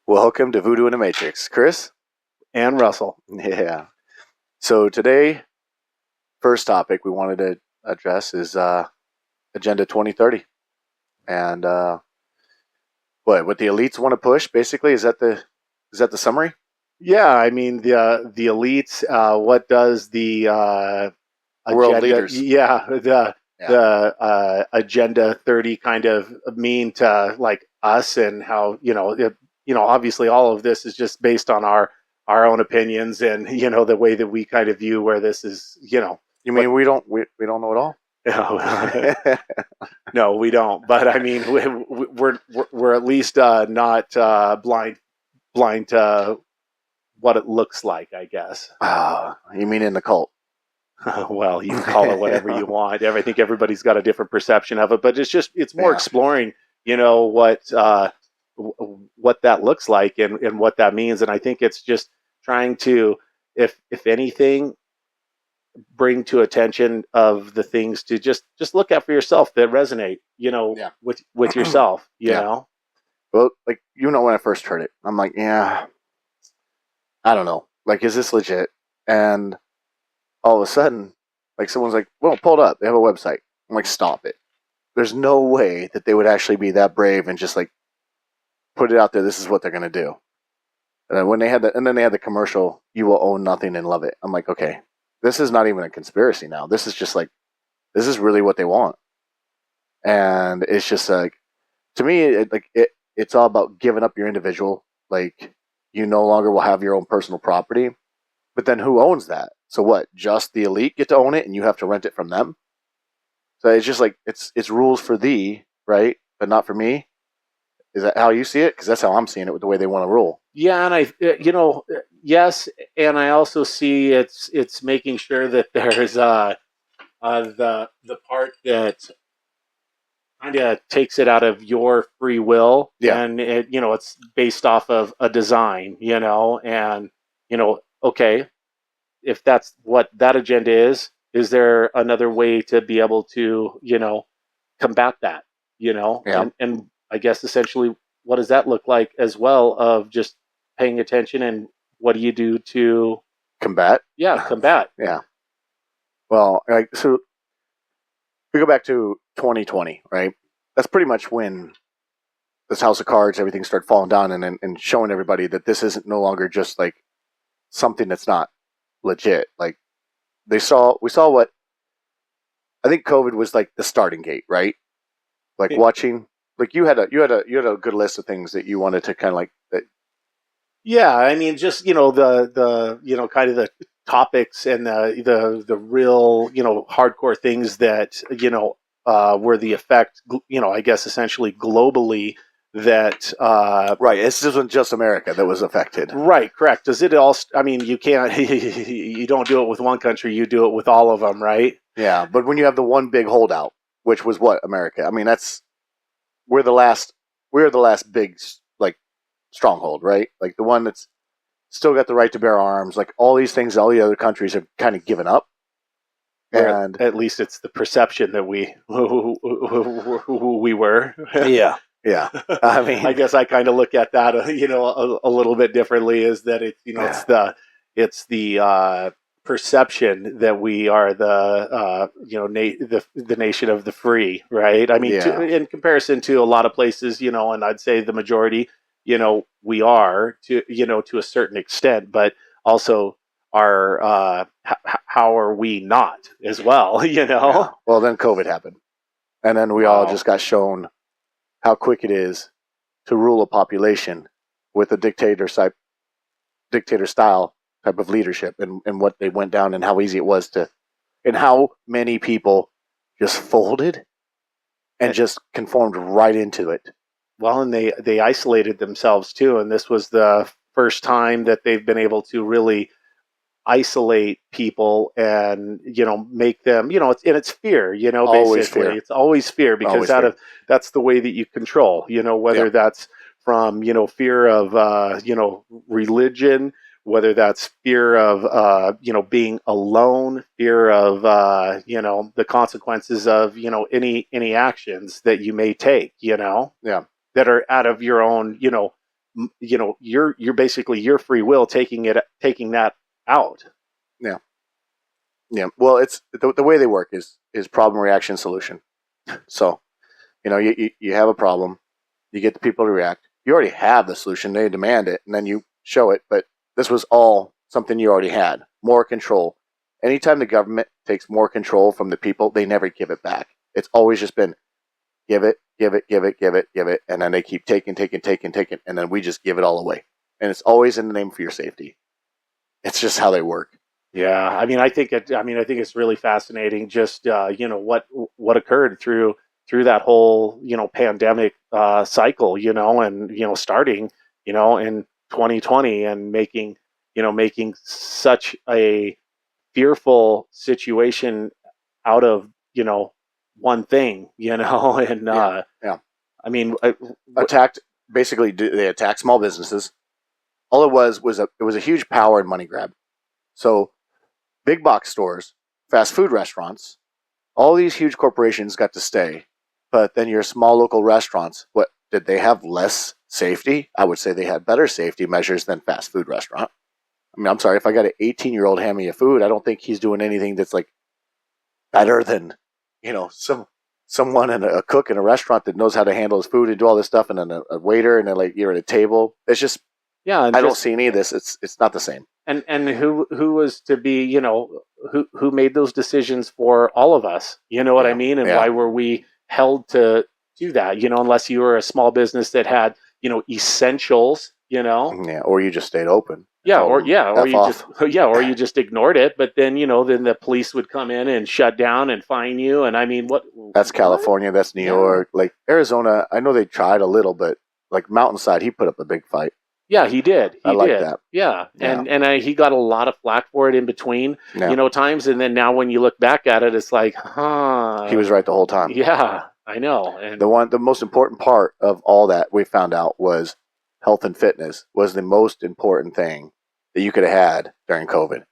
Welcome to Voodoo in the Matrix, Chris and Russell. Yeah. So today, first topic we wanted to address is Agenda 2030, and what the elites want to push. Basically, is that the summary? Yeah, I mean the elites. What does the World agenda? leaders. Yeah, the Yeah. the Agenda 30 kind of mean to like us, and how obviously all of this is just based on our own opinions, and the way that we kind of view where this is. You mean we don't know it all? No, we don't. But I mean, we're at least not blind to what it looks like, I guess. You mean in the cult? Well, you can call it whatever you want. I think everybody's got a different perception of it, but it's more exploring, what that looks like and what that means. And I think it's just trying to, if anything, bring to attention of the things to just look at for yourself that resonate, with yourself, Yeah. Well, like when I first heard it, I'm like, yeah, I don't know. Like, is this legit? And all of a sudden, like someone's like, well, pull it up. They have a website. I'm like, stop it. There's no way that they would actually be that brave and just like put it out there. This is what they're gonna do. And then then they had the commercial, you will own nothing and love it. I'm like, okay, this is not even a conspiracy now. This is just like, this is really what they want. And it's just like, to me, it's all about giving up your individual. Like, you no longer will have your own personal property. But then who owns that? So what? Just the elite get to own it, and you have to rent it from them. So it's just like it's rules for thee, right? But not for me. Is that how you see it? Because that's how I'm seeing it with the way they want to rule. Yeah, and yes, and I also see it's making sure that there's the part that kind of takes it out of your free will, Yeah. and it's based off of a design, and okay, if that's what that agenda is there another way to be able to combat that, Yeah. and I guess essentially what does that look like as well, of just paying attention, and what do you do to Combat. combat. Yeah. Well, like, so we go back to 2020, right? That's pretty much when this house of cards, everything started falling down, and showing everybody that this isn't no longer just like something that's not legit. Like, we saw what I think COVID was like the starting gate, right? Like, watching, like, you had a good list of things that you wanted to kind of like that. Yeah, I mean, just the kind of the topics, and the real hardcore things that were the effect, I guess essentially globally, that Right, this isn't just America that was affected. right, correct. Does it all? I mean, you can't you don't do it with one country, you do it with all of them, right? Yeah, but when you have the one big holdout, which was what, America? I mean, we're the last we're the last big like stronghold, right? Like the one that's still got the right to bear arms. Like, all these things, all the other countries have kind of given up. Or And at least it's the perception that who we were. yeah, yeah. I mean, I guess I kind of look at that, a little bit differently. Is that it's the perception that we are the the nation of the free, right? I mean, Yeah. in comparison to a lot of places, and I'd say the majority, we are to a certain extent, but also are how are we not as well? Yeah. Well, then COVID happened, and then we all Wow. just got shown how quick it is to rule a population with a dictator style type of leadership, and what they went down, and how easy it was to, and how many people just folded and just conformed right into it. Well, and they isolated themselves too, and this was the first time that they've been able to really isolate people, and make them, it's fear, Always basically fear. it's always fear, because Always fear. that's the way that you control, whether Yeah. that's from fear of religion, whether that's fear of being alone, fear of the consequences of any actions that you may take, Yeah. that are out of your own you're basically your free will taking that out. Yeah. Well, it's the way they work is problem, reaction, solution. So, you have a problem, you get the people to react. You already have the solution. They demand it, and then you show it. But this was all something you already had. More control. Anytime the government takes more control from the people, they never give it back. It's always just been give it, give it, give it, give it, give it, and then they keep taking, and then we just give it all away. And it's always in the name for your safety. It's just how they work. Yeah, I think it's really fascinating. Just what occurred through that whole pandemic cycle, and starting in 2020 and making such a fearful situation out of one thing, and Yeah. I mean, Attacked, basically, they attacked small businesses. All it was a huge power and money grab. So big box stores, fast food restaurants, all these huge corporations got to stay. But then your small local restaurants, what did they have less safety? I would say they had better safety measures than fast food restaurant. I mean, I'm sorry, if I got an 18-year-old hand me a food, I don't think he's doing anything that's like better than, someone and a cook in a restaurant that knows how to handle his food and do all this stuff, and then a waiter, and then like you're at a table. It's just, yeah, and I don't see any of this. It's not the same. And who was to be, who made those decisions for all of us? You know what I mean? And why were we held to do that? Unless you were a small business that had, essentials, Yeah, or you just stayed open. Yeah, or you just ignored it. But then then the police would come in and shut down and fine you. And I mean, what? That's California. That's New York. Like Arizona, I know they tried a little, but like Mountainside, he put up a big fight. Yeah, he did. I like that. Yeah, and he got a lot of flack for it in between, times. And then now when you look back at it, it's like, he was right the whole time. Yeah, I know. And the most important part of all that we found out was health and fitness was the most important thing that you could have had during COVID.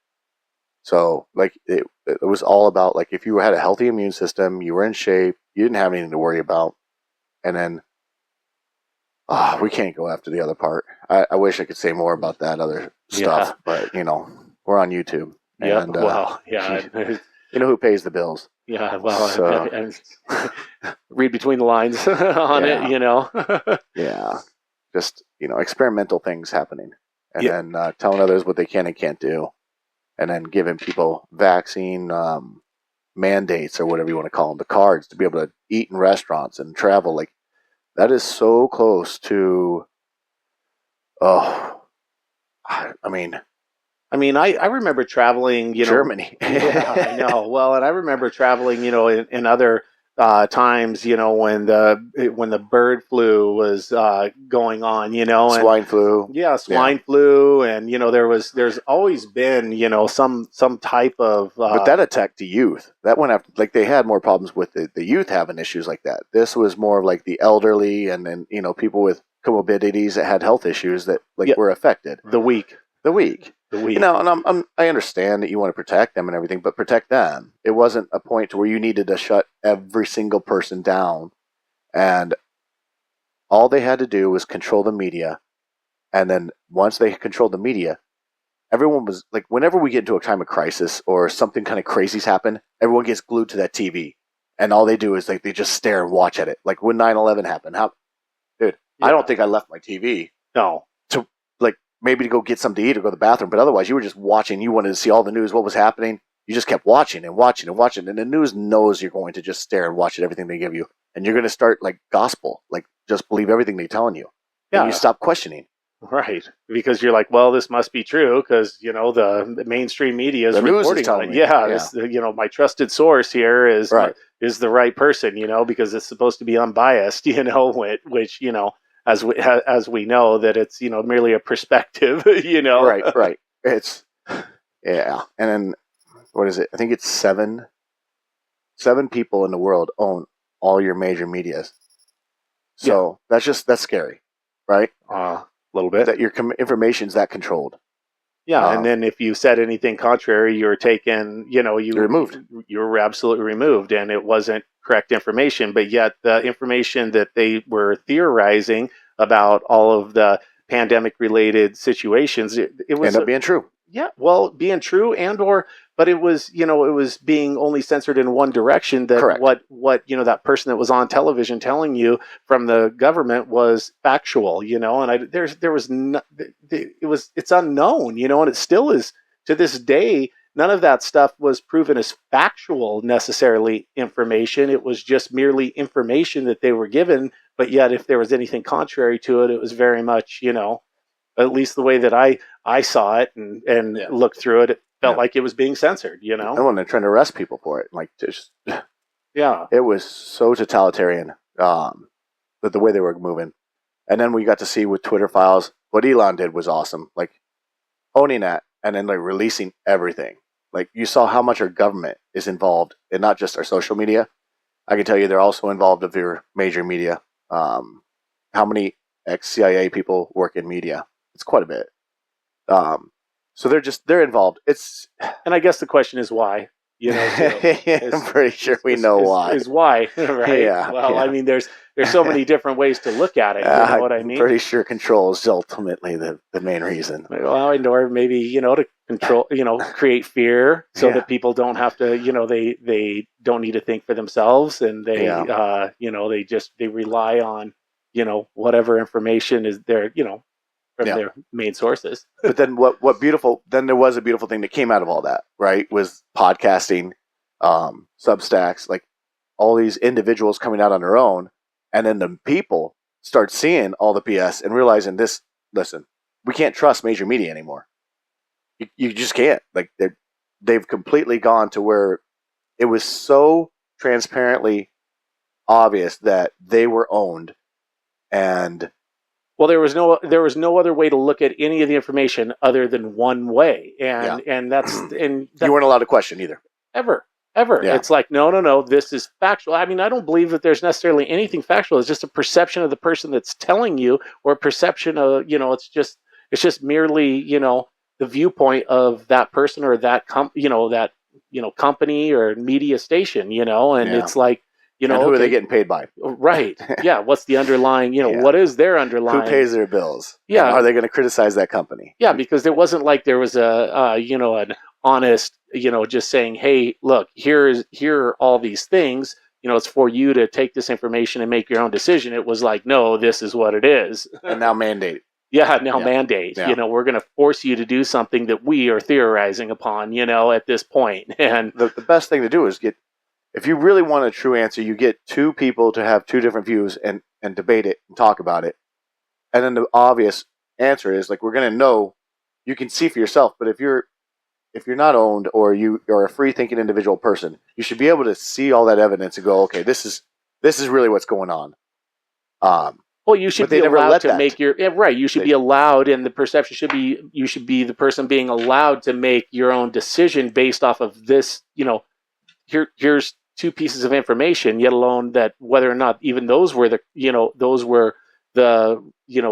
So like it was all about like if you had a healthy immune system, you were in shape, you didn't have anything to worry about, and then. We can't go after the other part. I wish I could say more about that other stuff, but we're on YouTube. Yeah. And, You know who pays the bills. Yeah. Well, and read between the lines on it. Yeah. Just experimental things happening, and then telling others what they can and can't do, and then giving people vaccine mandates or whatever you want to call them, the cards to be able to eat in restaurants and travel like. That is so close to, I remember traveling, Germany. Yeah, I know. Well, and I remember traveling, in other times, when the bird flu was going on, and swine flu. Yeah, swine flu, and there's always been, some type of. But that attacked the youth. That went after, like they had more problems with the youth having issues like that. This was more of like the elderly, and then people with comorbidities that had health issues that were affected. The weak. And I understand that you want to protect them and everything, but protect them. It wasn't a point to where you needed to shut every single person down, and all they had to do was control the media. And then once they controlled the media, everyone was like, whenever we get into a time of crisis or something kind of crazy's happen, everyone gets glued to that TV, and all they do is like they just stare and watch at it. Like when 9/11 happened, I don't think I left my TV. No. Maybe to go get something to eat or go to the bathroom, but otherwise you were just watching. You wanted to see all the news, what was happening. You just kept watching and watching and watching, and the news knows you're going to just stare and watch at everything they give you, and you're going to start like gospel, like just believe everything they're telling you. Yeah, and you stop questioning. Right, because you're like, well, this must be true because the mainstream media is the news reporting is telling on it. me. Yeah, this, my trusted source here is right. Is the right person, because it's supposed to be unbiased, which as we know that it's merely a perspective, Right. It's and then what is it? I think it's seven people in the world own all your major medias. So that's scary, right? A little bit that your information's that controlled. Yeah, and then if you said anything contrary, you were taken. You're removed. You were absolutely removed, and it wasn't correct information. But yet, the information that they were theorizing about all of the pandemic related situations, it was End up being true. yeah, well, being true but it was, it was being only censored in one direction. That Correct. what that person that was on television telling you from the government was factual, and it's unknown, and it still is to this day. None of that stuff was proven as factual necessarily information. It was just merely information that they were given. But yet, if there was anything contrary to it, it was very much, at least the way that I saw it and looked through it, it felt like it was being censored, And when they're trying to arrest people for it, like just yeah, it was so totalitarian that the way they were moving. And then we got to see with Twitter files, what Elon did was awesome, like owning that and then like releasing everything. Like you saw how much our government is involved in not just our social media. I can tell you they're also involved with your major media. How many ex-CIA people work in media? It's quite a bit. So they're involved. And I guess the question is why. I'm pretty sure we know why. Is why, right? Yeah. Well, yeah. I mean, there's so many different ways to look at it. You know what I mean? I'm pretty sure control is ultimately the main reason. Well, or maybe to control, create fear so Yeah. that people don't have to, they don't need to think for themselves, and they, they rely on, whatever information is there, from their main sources. But then what beautiful, then there was a beautiful thing that came out of all that, right? Was podcasting, Substacks, like all these individuals coming out on their own. And then the people start seeing all the BS and realizing listen, we can't trust major media anymore. You just can't. Like they've completely gone to where it was so transparently obvious that they were owned. And well, there was no other way to look at any of the information other than one way, and that's you weren't allowed to question either. Ever. Yeah. It's like no, this is factual. I mean, I don't believe that there's necessarily anything factual. It's just a perception of the person that's telling you, or a perception of it's just merely the viewpoint of that person or that company or media station, and it's like. And who are they getting paid by? Right. Yeah. What's the underlying, what is their underlying? Who pays their bills? Yeah. And are they going to criticize that company? Yeah, because there wasn't like there was an honest, just saying, hey, look, here are all these things, it's for you to take this information and make your own decision. It was like, no, this is what it is. And now mandate. Mandate. Yeah. We're going to force you to do something that we are theorizing upon, at this point. And the best thing to do is if you really want a true answer, you get two people to have two different views and debate it and talk about it. And then the obvious answer is like, we're going to know, you can see for yourself, but if you're not owned or you are a free thinking individual person, you should be able to see all that evidence and go, okay, this is really what's going on. Well, you should be allowed to make your right. You should be allowed, and the perception should be you should be the person being allowed to make your own decision based off of this. Here's two pieces of information, yet alone that whether or not even those were the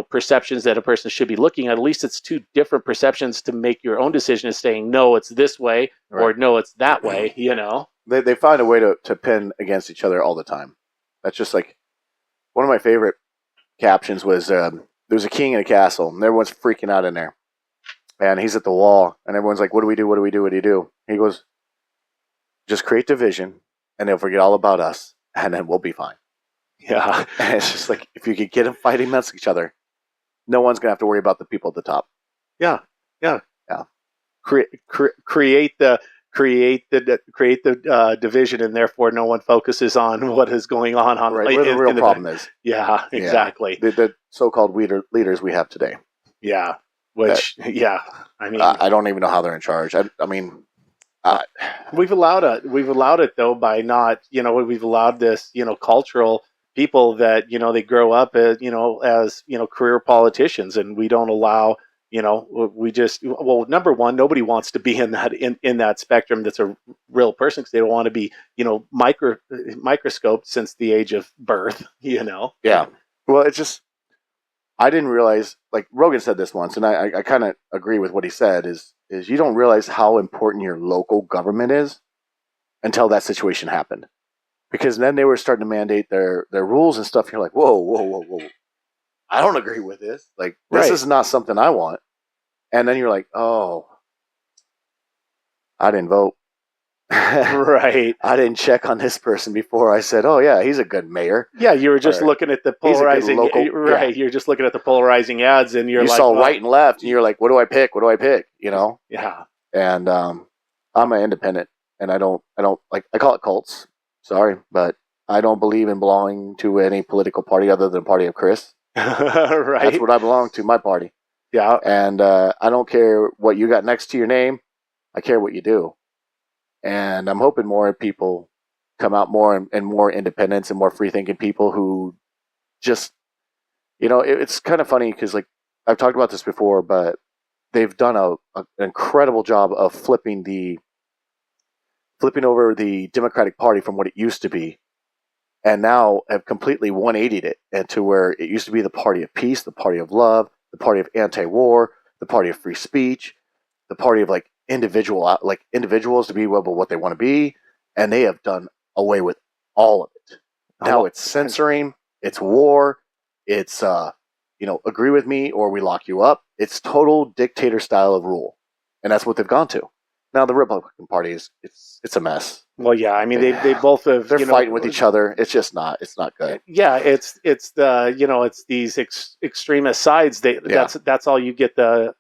perceptions that a person should be looking at least it's two different perceptions to make your own decision is saying, no, it's this way, right, or no, it's that way, They find a way to pin against each other all the time. That's just like one of my favorite captions was there was a king in a castle and everyone's freaking out in there. And he's at the wall and everyone's like, what do we do? What do we do? What do you do? He goes, just create division and they'll forget all about us, and then we'll be fine. Yeah. And it's just like, if you could get them fighting against each other, no one's going to have to worry about the people at the top. Yeah. Create the division, and therefore no one focuses on what is going on right, where the real problem is. Yeah, exactly. The so-called leaders we have today. Yeah. Which, I mean, I don't even know how they're in charge. I mean, we've allowed it though by not, we've allowed this, cultural people that, they grow up as, as, career politicians, and we don't allow, number one, nobody wants to be in that spectrum that's a real person, because they don't want to be, microscoped since the age of birth, Yeah. Well, it's just, I didn't realize, like Rogan said this once, and I kind of agree with what he said, is you don't realize how important your local government is until that situation happened. Because then they were starting to mandate their rules and stuff. And you're like, whoa. I don't agree with this. Like, this Right. is not something I want. And then you're like, oh, I didn't vote. Right. I didn't check on this person before I said, oh, yeah, he's a good mayor. Yeah, you were just Or looking at the he's a good polarizing. local- Right. yeah. You're just looking at the polarizing ads, and you're You like, saw well, right and left, and you're like, what do I pick? What do I pick? You know? yeah. And I'm an independent, and I don't like, I call it cults. Sorry, but I don't believe in belonging to any political party other than the party of Chris. Right. That's what I belong to, my party. Yeah. And I don't care what you got next to your name. I care what you do. And I'm hoping more people come out more and more independents and more free thinking people who just, it's kind of funny because, like, I've talked about this before, but they've done an incredible job of flipping over the Democratic Party from what it used to be, and now have completely 180'd it into where it used to be the party of peace, the party of love, the party of anti-war, the party of free speech, the party of individuals to be what they want to be, and they have done away with all of it. Now it's censoring, it's war, it's agree with me or we lock you up. It's total dictator style of rule, and that's what they've gone to. Now the Republican Party it's a mess. Well, yeah. I mean, they both have. They're fighting with each other. It's just not. It's not good. Yeah, it's it's these extremist sides. That's all you get to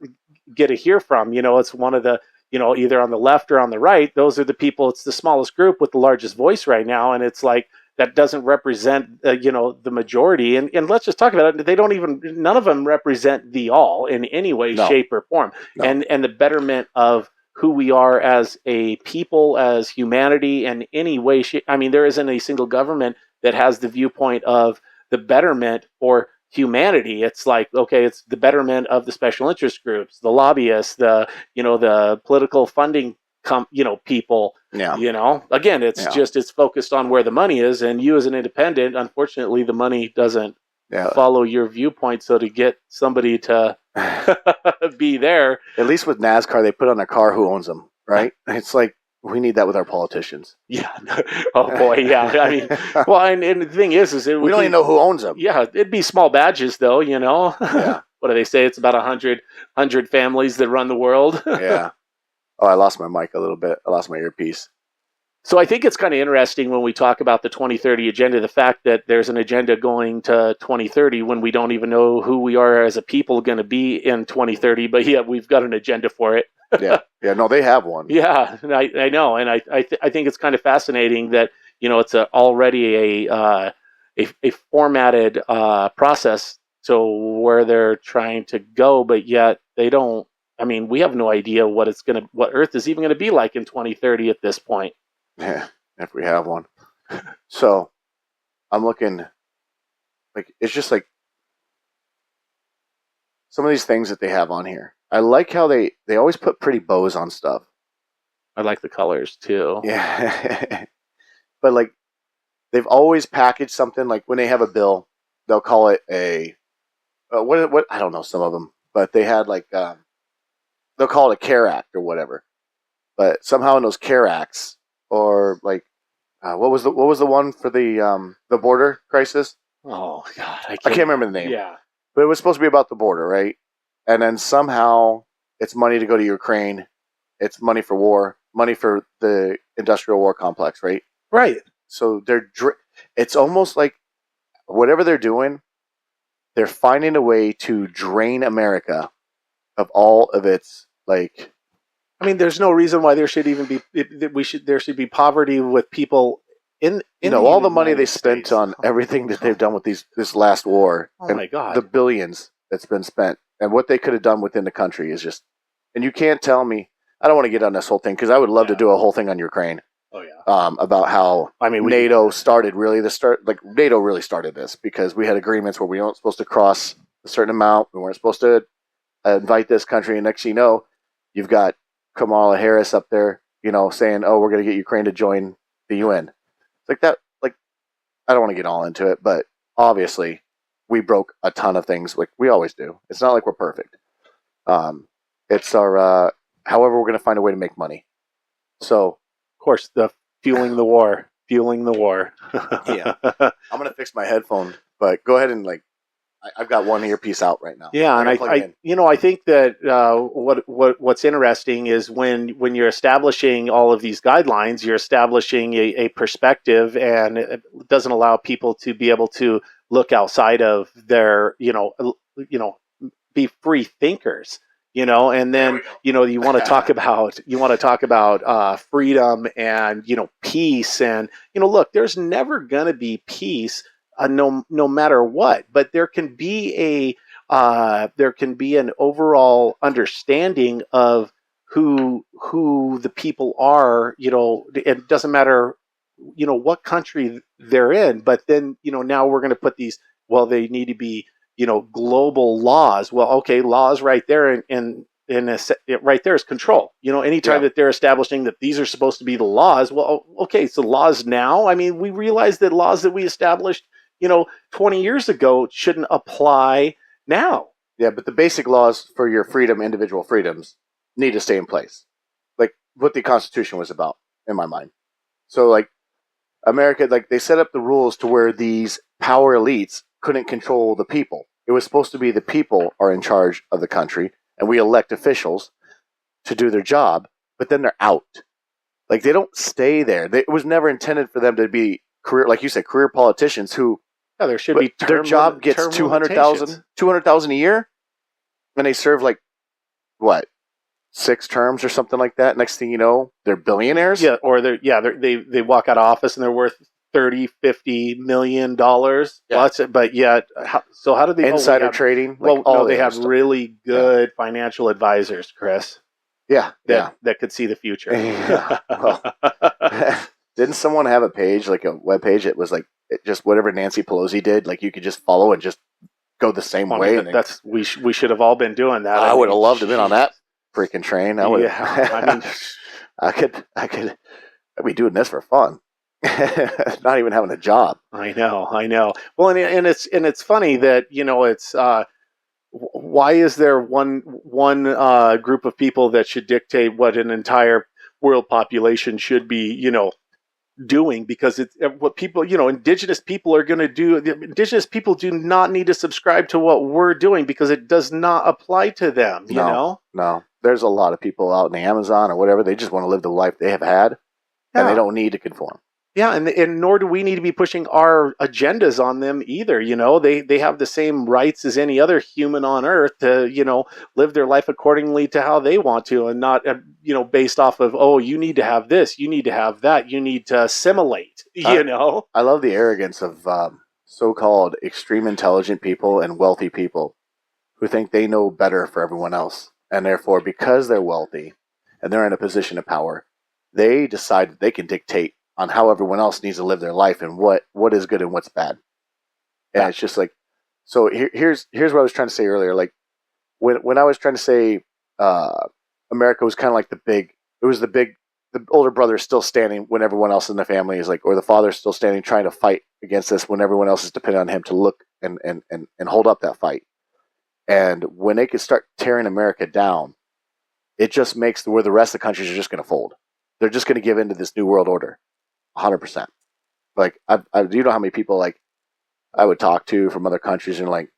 hear from. It's one of the either on the left or on the right. Those are the people. It's the smallest group with the largest voice right now, and it's like that doesn't represent the majority. And let's just talk about it. They don't even. None of them represent the all in any way, No. shape, or form. No. And the betterment of who we are as a people, as humanity, in any way. I mean, there isn't a single government that has the viewpoint of the betterment for humanity. It's like, okay, it's the betterment of the special interest groups, the lobbyists, the political funding people. Yeah. Again, it's focused on where the money is, and you as an independent, unfortunately, the money doesn't follow your viewpoint. So to get somebody to be there, at least with NASCAR, they put on a car who owns them, right? It's like we need that with our politicians. Yeah. Oh boy. Yeah. I mean, well, and the thing is we don't even know who owns them. Yeah, it'd be small badges, though. Yeah. What do they say? It's about 100 families that run the world. Yeah. Oh, I lost my mic a little bit. I lost my earpiece. So I think it's kind of interesting when we talk about the 2030 agenda, the fact that there's an agenda going to 2030 when we don't even know who we are as a people going to be in 2030, but yeah, we've got an agenda for it. Yeah. No, they have one. Yeah, I know, and I think it's kind of fascinating that it's already a formatted process to where they're trying to go, but yet they don't. I mean, we have no idea what Earth is even going to be like in 2030 at this point. Yeah, if we have one. So I'm looking, like, it's just like some of these things that they have on here. I like how they always put pretty bows on stuff. I like the colors too. Yeah. But like they've always packaged something, like when they have a bill, they'll call it a what I don't know, some of them, but they had like they'll call it a CARE Act or whatever. But somehow in those CARE Acts, or like what was the one for the border crisis? Oh God, I can't remember the name. Yeah, but it was supposed to be about the border, right? And then somehow it's money to go to Ukraine, it's money for war, money for the industrial war complex, right? Right. So it's almost like whatever they're doing, they're finding a way to drain America of all of its, like. I mean, there's no reason why there should even be there should be poverty with people in all the money they spent on everything that they've done with this last war. Oh my God, the billions that's been spent and what they could have done within the country is just, and you can't tell me. I don't want to get on this whole thing because I would love to do a whole thing on Ukraine. Oh yeah. About how NATO started NATO really started this because we had agreements where we weren't supposed to cross a certain amount. We weren't supposed to invite this country, and next thing you know, you've got Kamala Harris up there, saying, "Oh, we're going to get Ukraine to join the UN." It's like that. Like, I don't want to get all into it, but obviously, we broke a ton of things, like we always do. It's not like we're perfect. It's our. However, we're going to find a way to make money. So, of course, the fueling the war. Yeah, I'm going to fix my headphone, but go ahead and I've got one earpiece out right now. Yeah, and gotta plug it in. I think that what's interesting is when you're establishing all of these guidelines, you're establishing a perspective, and it doesn't allow people to be able to look outside of their, be free thinkers, and then you want to talk about freedom and peace, and look, there's never going to be peace, no matter what, but there can be an overall understanding of who the people are. It doesn't matter what country they're in, but then now we're going to put these, well, they need to be global laws. Well, okay, laws right there, and right there is control. Anytime that they're establishing that these are supposed to be the laws, well, okay, so laws now, I mean, we realize that laws that we established 20 years ago shouldn't apply now. Yeah, but the basic laws for your freedom, individual freedoms, need to stay in place. Like what the Constitution was about, in my mind. So, like, America, like, they set up the rules to where these power elites couldn't control the people. It was supposed to be the people are in charge of the country, and we elect officials to do their job, but then they're out. Like, they don't stay there. It was never intended for them to be career, like you said, career politicians who, yeah, there should be their job gets $200,000 a year, and they serve like what, 6 terms or something like that. Next thing you know, they're billionaires. Yeah, or they walk out of office and they're worth $30-50 million. Yeah. But yet, so how do they insider trading? Well, all no, they have stuff. really good financial advisors, Chris. Yeah, that could see the future. Yeah. Well, didn't someone have a page, like a web page? It was like just whatever Nancy Pelosi did. Like, you could just follow and just go the same way. We should have all been doing that. I would have loved to have been on that freaking train. I would. Yeah, I mean, I could. I'd be doing this for fun, not even having a job. I know. Well, and it's funny that it's. Why is there one group of people that should dictate what an entire world population should be, doing? Because it's what people, indigenous people are going to do. Indigenous people do not need to subscribe to what we're doing because it does not apply to them. No. There's a lot of people out in the Amazon or whatever. They just want to live the life they have had, and they don't need to conform. Yeah, and nor do we need to be pushing our agendas on them either. They have the same rights as any other human on earth to, live their life accordingly to how they want to, and not, based off of, oh, you need to have this, you need to have that, you need to assimilate, I love the arrogance of so-called extreme intelligent people and wealthy people who think they know better for everyone else. And therefore, because they're wealthy and they're in a position of power, they decide that they can dictate on how everyone else needs to live their life and what is good and what's bad. And it's just like, so here's what I was trying to say earlier. Like, when I was trying to say America was kind of like the older brother is still standing when everyone else in the family is like, or the father's still standing trying to fight against this when everyone else is depending on him to look and hold up that fight. And when they could start tearing America down, it just makes where the rest of the countries are just going to fold. They're just going to give in to this new world order. 100%. Like, I do you know how many people like I would talk to from other countries and like,